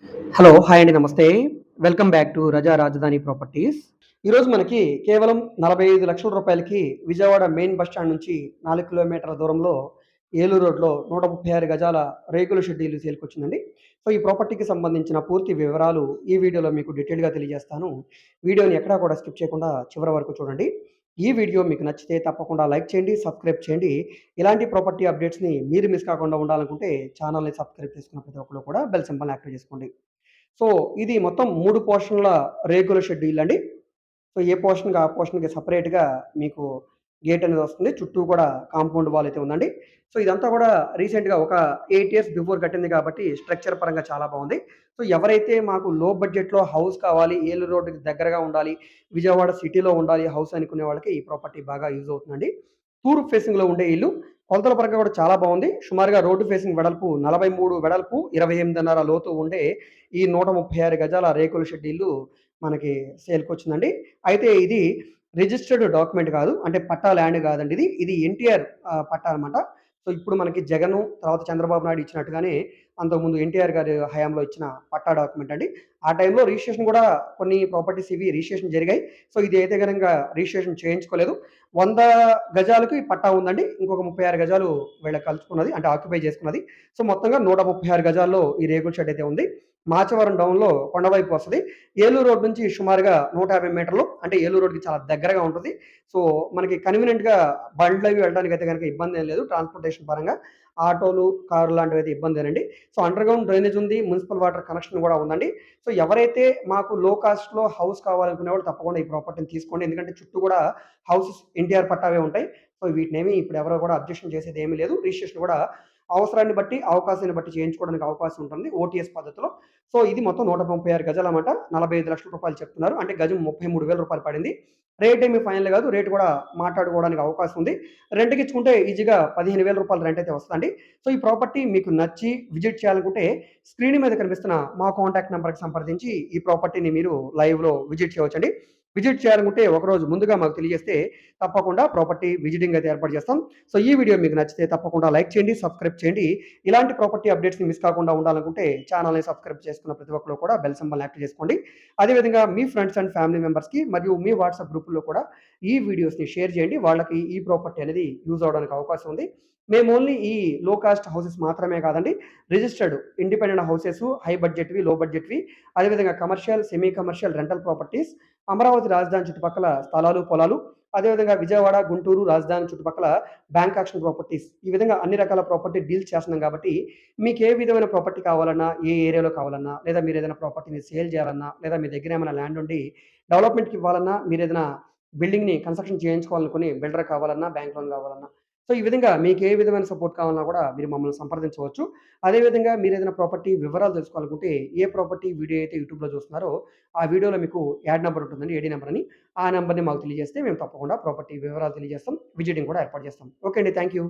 Hello! Hi అండి. నమస్తే. Welcome back to రజా రాజధాని ప్రాపర్టీస్. ఈరోజు మనకి కేవలం రూ. 45,00,000కి విజయవాడ మెయిన్ బస్ స్టాండ్ నుంచి 4 కిలోమీటర్ల దూరంలో ఏలూరు రోడ్‌లో 136 గజాల రేకుల షెడ్ ఇల్లు సేల్‌కొచ్చిందండి. సో, ఈ ప్రాపర్టీకి సంబంధించిన పూర్తి వివరాలు ఈ వీడియోలో మీకు డీటెయిల్‌గా తెలియజేస్తాను. వీడియోని ఎక్కడా కూడా స్కిప్ చేయకుండా చివరి వరకు చూడండి. ఈ వీడియో మీకు నచ్చితే తప్పకుండా లైక్ చేయండి, సబ్స్క్రైబ్ చేయండి. ఇలాంటి ప్రాపర్టీ అప్డేట్స్‌ని మీరు మిస్ కాకుండా ఉండాలనుకుంటే ఛానెల్‌ని సబ్స్క్రైబ్ చేసుకున్న ప్రతి ఒక్కళ్ళు కూడా బెల్ సింబల్‌ని యాక్టివేట్ చేసుకోండి. సో, ఇది మొత్తం 3 పోర్షన్‌ల రేకుల షెడ్ ఇల్లండి. సో, ఏ పోర్షన్‌కి ఆ పోర్షన్‌కి సెపరేట్‌గా మీకు గేట్ అనేది వస్తుంది. చుట్టూ కూడా కాంపౌండ్ వాల్ అయితే ఉందండి. సో, ఇదంతా కూడా రీసెంట్‌గా ఒక 8 ఇయర్స్ బిఫోర్ కట్టింది కాబట్టి స్ట్రక్చర్ పరంగా చాలా బావుంది. సో, ఎవరైతే మాకు లో బడ్జెట్‌లో హౌస్ కావాలి, ఏలూరు రోడ్డుకి దగ్గరగా ఉండాలి, విజయవాడ సిటీలో ఉండాలి హౌస్ అనుకునే వాళ్ళకి ఈ ప్రాపర్టీ బాగా యూజ్ అవుతుందండి. తూర్పు ఫేసింగ్‌లో ఉండే ఇల్లు. కొలతల పరంగా కూడా చాలా బావుంది. సుమారుగా రోడ్డు ఫేసింగ్ వెడల్పు 43 వెడల్పు, 28.5 లోతు ఉండే ఈ 136 గజాల రేకుల షెడ్ ఇల్లు మనకి సేల్‌కొచ్చిందండి. అయితే ఇది రిజిస్టర్డ్ డాక్యుమెంట్ కాదు. అంటే పట్టా ల్యాండ్ కాదండి ఇది. ఇది ఎన్టీఆర్ పట్టా అనమాట. సో, ఇప్పుడు మనకి జగను, తర్వాత చంద్రబాబు నాయుడు ఇచ్చినట్టుగానే అంతకుముందు ఎన్టీఆర్ గారి హయాంలో ఇచ్చిన పట్టా డాక్యుమెంట్ అండి. ఆ టైంలో రిజిస్ట్రేషన్ కూడా కొన్ని ప్రాపర్టీస్ ఇవి రిజిస్ట్రేషన్ జరిగాయి. సో, ఇది అయితే గనుక రిజిస్ట్రేషన్ చేయించుకోలేదు. 100 గజాలకి పట్టా ఉందండి. ఇంకొక 36 గజాలు వీళ్ళకి కలుసుకున్నది. అంటే ఆక్యుపై చేసుకున్నది. సో, మొత్తంగా 136 గజాల్లో ఈ రేకుల షెడ్ అయితే ఉంది. మాచవరం డౌన్‌లో కొండవైపు వస్తది. ఏలూరు రోడ్ నుంచి సుమారుగా 150 మీటర్లు. అంటే ఏలూరు రోడ్‌కి చాలా దగ్గరగా ఉంటది. సో, మనకి కన్వీనియంట్‌గా బండ్లవి వెళ్ళడానికైతే గనుక ఇబ్బందేం లేదు. ట్రాన్స్‌పోర్టేషన్ పరంగా ఆటోలు, కార్లు లాంటివైతే ఇబ్బందేనండి. సో, అండర్‌గ్రౌండ్ డ్రైనేజ్ ఉంది. మునిసిపల్ వాటర్ కనెక్షన్ గూడా ఉందండి. సో, ఎవరైతే మాకు లో కాస్ట్‌లో హౌస్ కావాలనుకునేవాళ్ళు తప్పకుండా ఈ ప్రాపర్టీని తీసుకోండి. ఎందుకంటే చుట్టూ గూడా హౌసెస్ ఎన్టీఆర్ పట్టావే ఉంటాయి. సో, వీటినేమి ఇప్పుడు ఎవరు కూడా అబ్జెక్షన్ చేసేదేమీ లేదు. రిజిస్ట్రేషన్ కూడా అవసరాన్ని బట్టి, అవకాశాన్ని బట్టి చేయించుకోవడానికి అవకాశం ఉంటుంది ఓటీఎస్ పద్ధతిలో. సో, ఇది మొత్తం 136 గజాలన్నమాట. రూ. 45,00,000 చెప్తున్నారు. అంటే గజం రూ. 33,000 పడింది. రేట్ ఏమి ఫైనల్ కాదు. రేట్ కూడా మాట్లాడుకోవడానికి అవకాశం ఉంది. రెంట్‌కిచ్చుకుంటే ఈజీగా రూ. 15,000 రెంట్ అయితే వస్తదండి. సో, ఈ ప్రాపర్టీ మీకు నచ్చి విజిట్ చేయాలనుకుంటే స్క్రీన్ మీద కనిపిస్తున్న మా కాంటాక్ట్ నంబర్‌కి సంప్రదించి ఈ ప్రాపర్టీని మీరు లైవ్‌లో విజిట్ చేయవచ్చండి. విజిట్ చేయాలనుకుంటే ఒకరోజు ముందుగా మాకు తెలియజేస్తే తప్పకుండా ప్రాపర్టీ విజిటింగ్ అయితే ఏర్పాటు చేస్తాం. సో, ఈ వీడియో మీకు నచ్చితే తప్పకుండా లైక్ చేయండి, సబ్స్క్రైబ్ చేయండి. ఇలాంటి ప్రాపర్టీ అప్డేట్స్‌ని మిస్ కాకుండా ఉండాలనుకుంటే ఛానెల్‌ని సబ్స్క్రైబ్ చేసుకున్న ప్రతి ఒక్కరు కూడా బెల్ సింబల్‌ని యాక్టివేట్ చేసుకోండి. అదేవిధంగా మీ ఫ్రెండ్స్ అండ్ ఫ్యామిలీ మెంబర్స్‌కి మరియు మీ వాట్సాప్ గ్రూపుల్లో కూడా ఈ వీడియోస్‌ని షేర్ చేయండి. వాళ్ళకి ఈ ప్రాపర్టీ అనేది యూజ్ అవ్వడానికి అవకాశం ఉంది. మేము ఓన్లీ ఈ లో కాస్ట్ హౌసెస్ మాత్రమే కాదండి. రిజిస్టర్డ్ ఇండిపెండెంట్ హౌసెస్, హై బడ్జెట్‌వి, లో బడ్జెట్‌వి, అదేవిధంగా commercial, semi commercial rental properties, Amaravati రాజధాని చుట్టుపక్కల స్థలాలు, పొలాలు, అదేవిధంగా విజయవాడ, గుంటూరు రాజధాని చుట్టుపక్కల బ్యాంక్ ఆక్షన్ ప్రాపర్టీస్, ఈ విధంగా అన్ని రకాల ప్రాపర్టీ డీల్స్ చేస్తున్నాం కాబట్టి మీకు ఏ విధమైన ప్రాపర్టీ కావాలన్నా, ఏ ఏరియాలో కావాలన్నా, లేదా మీరు ఏదైనా ప్రాపర్టీని సేల్ చేయాలన్నా, లేదా మీ దగ్గర ఏమైనా ల్యాండ్ ఉండి డెవలప్‌మెంట్‌కి ఇవ్వాలన్నా, మీరు ఏదైనా బిల్డింగ్‌ని కన్‌స్ట్రక్షన్ చేయించుకోవాలనుకుని బిల్డర్ కావాలన్నా, బ్యాంక్ లోన్ కావాలన్నా, సో, ఈ విధంగా మీకు ఏ విధమైన సపోర్ట్ కావాలన్నా కూడా మీరు మమ్మల్ని సంప్రదించవచ్చు. అదేవిధంగా మీరు ఏదైనా ప్రాపర్టీ వివరాలు తెలుసుకోవాలనుకుంటే ఏ ప్రాపర్టీ వీడియో అయితే యూట్యూబ్‌లో చూస్తున్నారో ఆ వీడియోలో మీకు యాడ్ నంబర్ ఉంటుందండి. ఏడీ నంబర్ అని. ఆ నంబర్‌ని మాకు తెలియజేస్తే మేము తప్పకుండా ప్రాపర్టీ వివరాలు తెలియజేస్తాం. విజిటింగ్ కూడా ఏర్పాటు చేస్తాం. ఓకే అండి. Thank you.